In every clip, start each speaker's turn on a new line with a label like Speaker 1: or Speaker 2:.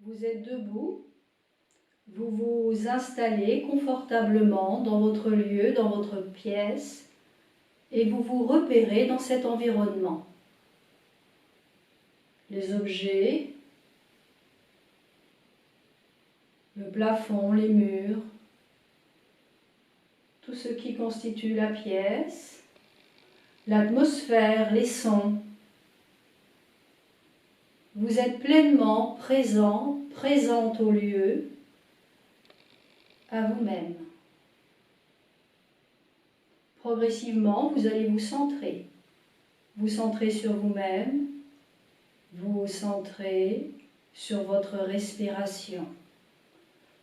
Speaker 1: Vous êtes debout, vous vous installez confortablement dans votre lieu, dans votre pièce, et vous vous repérez dans cet environnement. Les objets, le plafond, les murs, tout ce qui constitue la pièce, l'atmosphère, les sons. Vous êtes pleinement présent, présente au lieu, à vous-même. Progressivement, vous allez vous centrer sur vous-même, vous centrer sur votre respiration.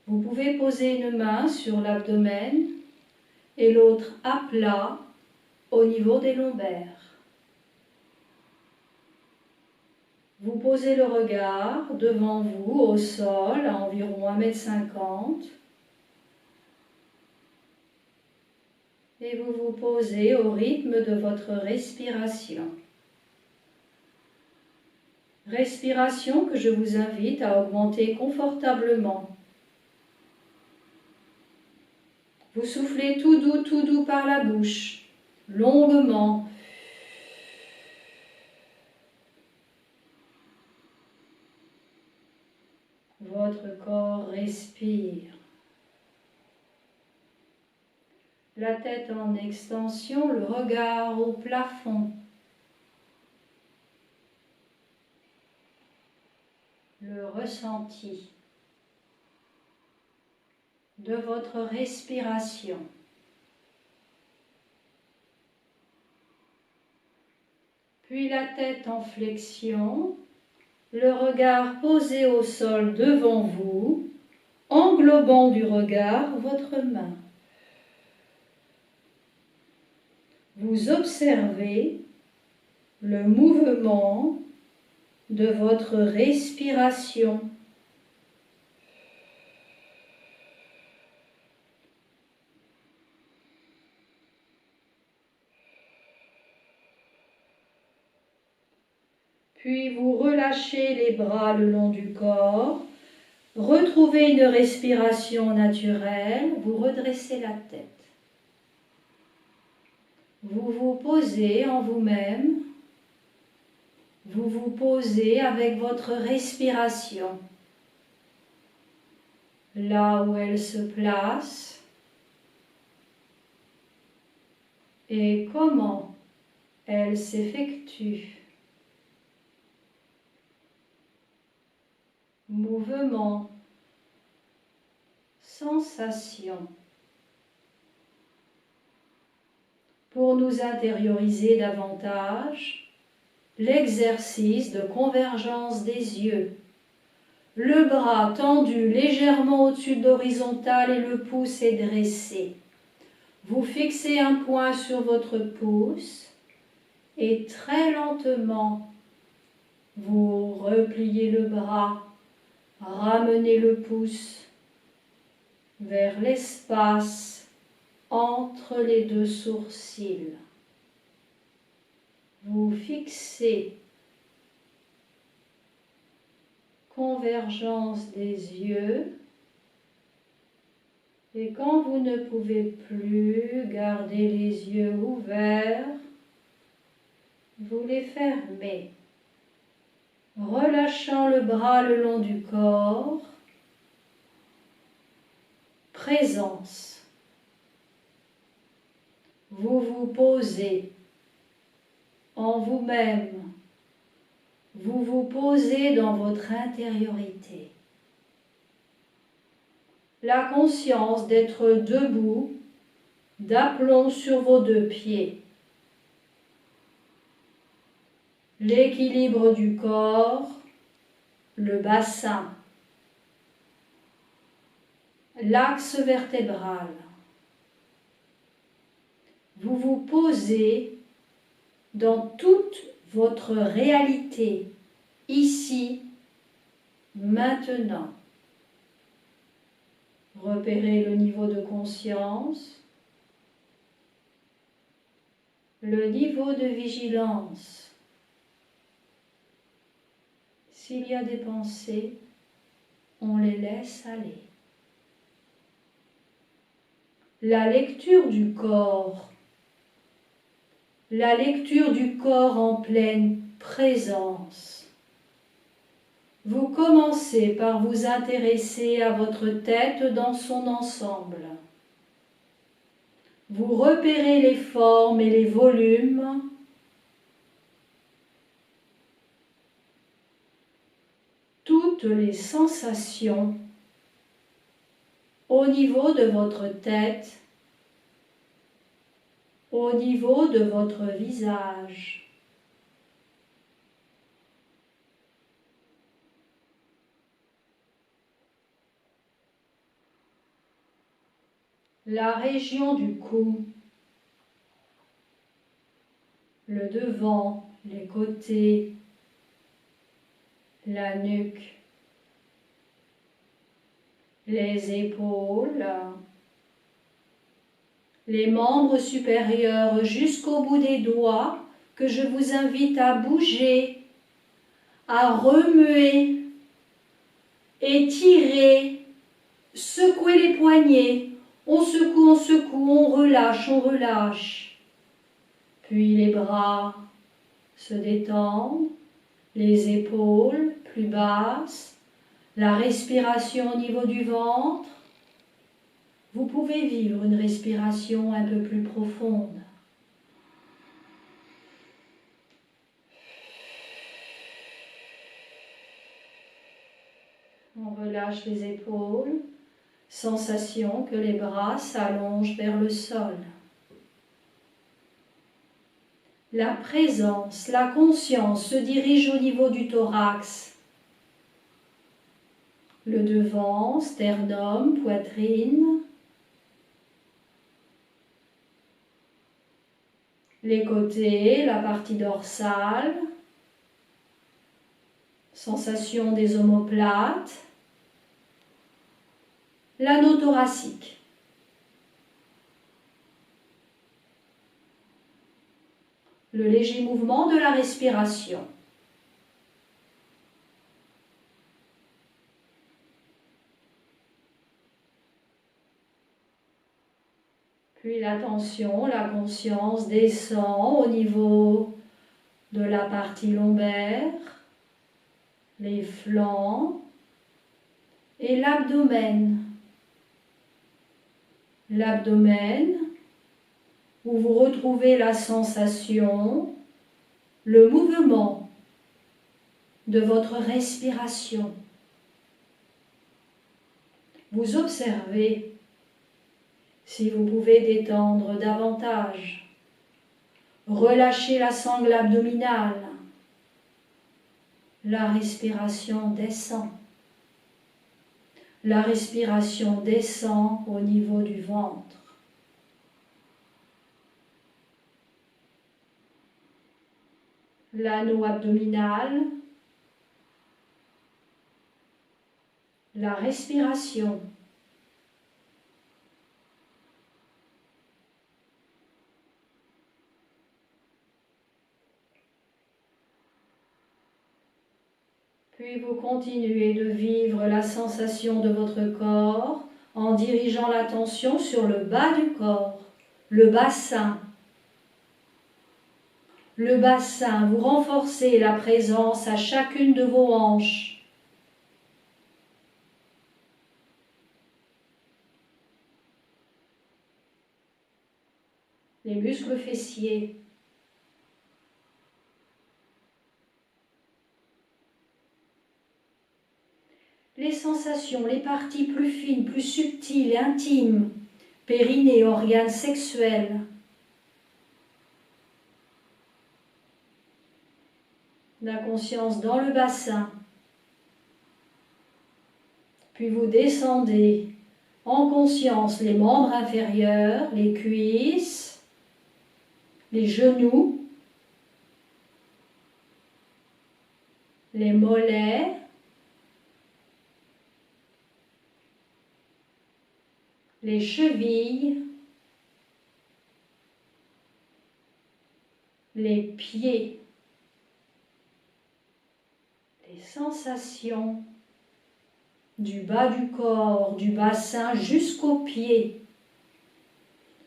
Speaker 1: Vous pouvez poser une main sur l'abdomen et l'autre à plat au niveau des lombaires. Vous posez le regard devant vous au sol à environ 1,50 m et vous vous posez au rythme de votre respiration. Respiration que je vous invite à augmenter confortablement. Vous soufflez tout doux par la bouche, longuement. Votre corps respire. La tête en extension, le regard au plafond. Le ressenti de votre respiration. Puis la tête en flexion, le regard posé au sol devant vous, englobant du regard votre main. Vous observez le mouvement de votre respiration. Puis vous relâchez les bras le long du corps, retrouvez une respiration naturelle, vous redressez la tête. Vous vous posez en vous-même, vous vous posez avec votre respiration, là où elle se place et comment elle s'effectue. Mouvement, sensation. Pour nous intérioriser davantage, l'exercice de convergence des yeux. Le bras tendu légèrement au-dessus de l'horizontale et le pouce est dressé. Vous fixez un point sur votre pouce et très lentement, vous repliez le bras, ramenez le pouce vers l'espace entre les deux sourcils. Vous fixez convergence des yeux et quand vous ne pouvez plus garder les yeux ouverts, vous les fermez, relâchant le bras le long du corps. Présence. Vous vous posez en vous-même, vous vous posez dans votre intériorité. La conscience d'être debout, d'aplomb sur vos deux pieds. L'équilibre du corps, le bassin, l'axe vertébral. Vous vous posez dans toute votre réalité, ici, maintenant. Repérez le niveau de conscience, le niveau de vigilance. S'il y a des pensées, on les laisse aller. La lecture du corps. La lecture du corps en pleine présence. Vous commencez par vous intéresser à votre tête dans son ensemble. Vous repérez les formes et les volumes. Toutes les sensations au niveau de votre tête, au niveau de votre visage. La région du cou, le devant, les côtés, la nuque, les épaules, les membres supérieurs jusqu'au bout des doigts que je vous invite à bouger, à remuer, étirer, secouer les poignets. On secoue, on relâche, on relâche. Puis les bras se détendent, les épaules plus basses, la respiration au niveau du ventre. Vous pouvez vivre une respiration un peu plus profonde. On relâche les épaules, sensation que les bras s'allongent vers le sol. La présence, la conscience se dirige au niveau du thorax. Le devant, sternum, poitrine. Les côtés, la partie dorsale. Sensation des omoplates. L'anneau thoracique. Le léger mouvement de la respiration. Puis l'attention, la conscience descend au niveau de la partie lombaire, les flancs et l'abdomen. L'abdomen, où vous retrouvez la sensation, le mouvement de votre respiration. Vous observez si vous pouvez détendre davantage. Relâchez la sangle abdominale. La respiration descend. La respiration descend au niveau du ventre. L'anneau abdominal. La respiration. Puis vous continuez de vivre la sensation de votre corps en dirigeant l'attention sur le bas du corps, le bassin. Le bassin, vous renforcez la présence à chacune de vos hanches. Les muscles fessiers. Les sensations, les parties plus fines, plus subtiles, intimes, périnée, organes sexuels. La conscience dans le bassin. Puis vous descendez en conscience les membres inférieurs, les cuisses, les genoux, les mollets, les chevilles, les pieds, les sensations du bas du corps, du bassin jusqu'aux pieds.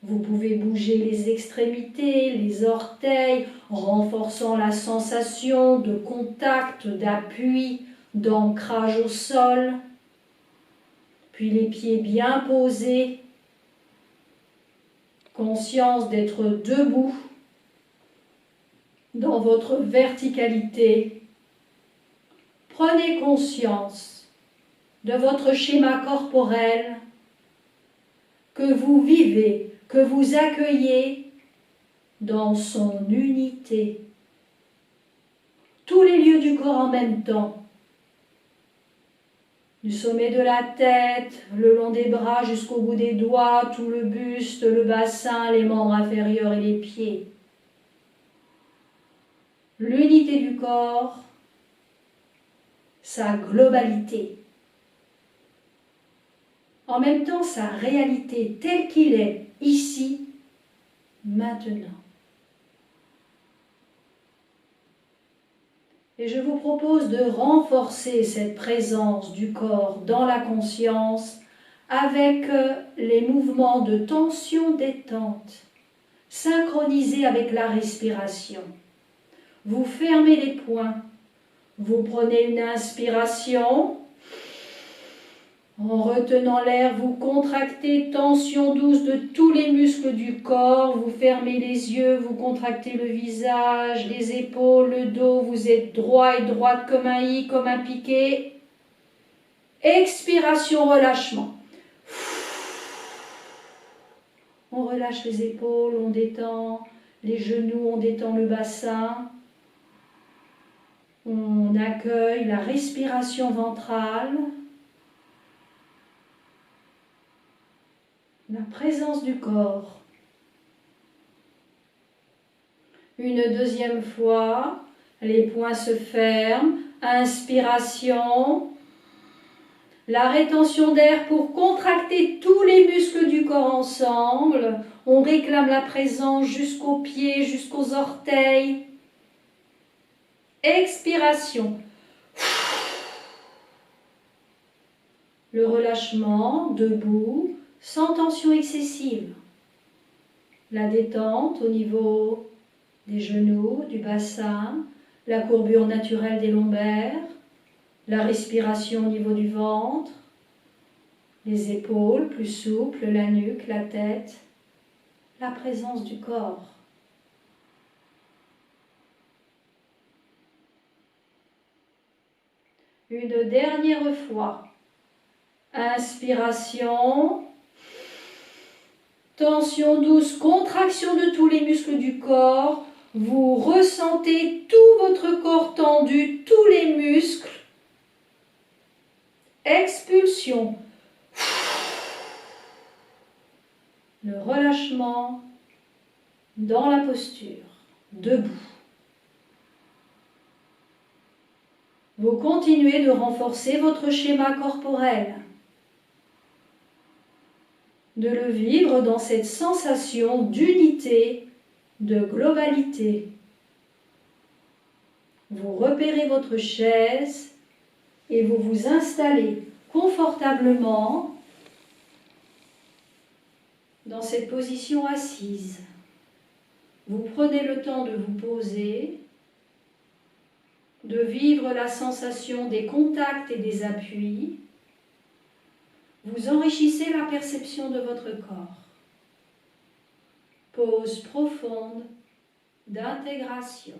Speaker 1: Vous pouvez bouger les extrémités, les orteils, renforçant la sensation de contact, d'appui, d'ancrage au sol. Puis les pieds bien posés. Conscience d'être debout dans votre verticalité. Prenez conscience de votre schéma corporel que vous vivez, que vous accueillez dans son unité. Tous les lieux du corps en même temps. Du sommet de la tête, le long des bras jusqu'au bout des doigts, tout le buste, le bassin, les membres inférieurs et les pieds. L'unité du corps, sa globalité. En même temps, sa réalité telle qu'il est, ici, maintenant. Et je vous propose de renforcer cette présence du corps dans la conscience avec les mouvements de tension-détente, synchronisés avec la respiration. Vous fermez les poings, vous prenez une inspiration. En retenant l'air, vous contractez, tension douce de tous les muscles du corps, vous fermez les yeux, vous contractez le visage, les épaules, le dos, vous êtes droit et droite comme un i, comme un piqué. Expiration, relâchement. On relâche les épaules, on détend les genoux, on détend le bassin. On accueille la respiration ventrale. La présence du corps. Une deuxième fois, les poings se ferment. Inspiration. La rétention d'air pour contracter tous les muscles du corps ensemble. On réclame la présence jusqu'aux pieds, jusqu'aux orteils. Expiration. Le relâchement, debout. Sans tension excessive. La détente au niveau des genoux, du bassin, la courbure naturelle des lombaires, la respiration au niveau du ventre, les épaules plus souples, la nuque, la tête, la présence du corps. Une dernière fois. Inspiration. Tension douce, contraction de tous les muscles du corps. Vous ressentez tout votre corps tendu, tous les muscles. Expulsion. Le relâchement dans la posture, debout. Vous continuez de renforcer votre schéma corporel. De le vivre dans cette sensation d'unité, de globalité. Vous repérez votre chaise et vous vous installez confortablement dans cette position assise. Vous prenez le temps de vous poser, de vivre la sensation des contacts et des appuis. Vous enrichissez la perception de votre corps. Pause profonde d'intégration.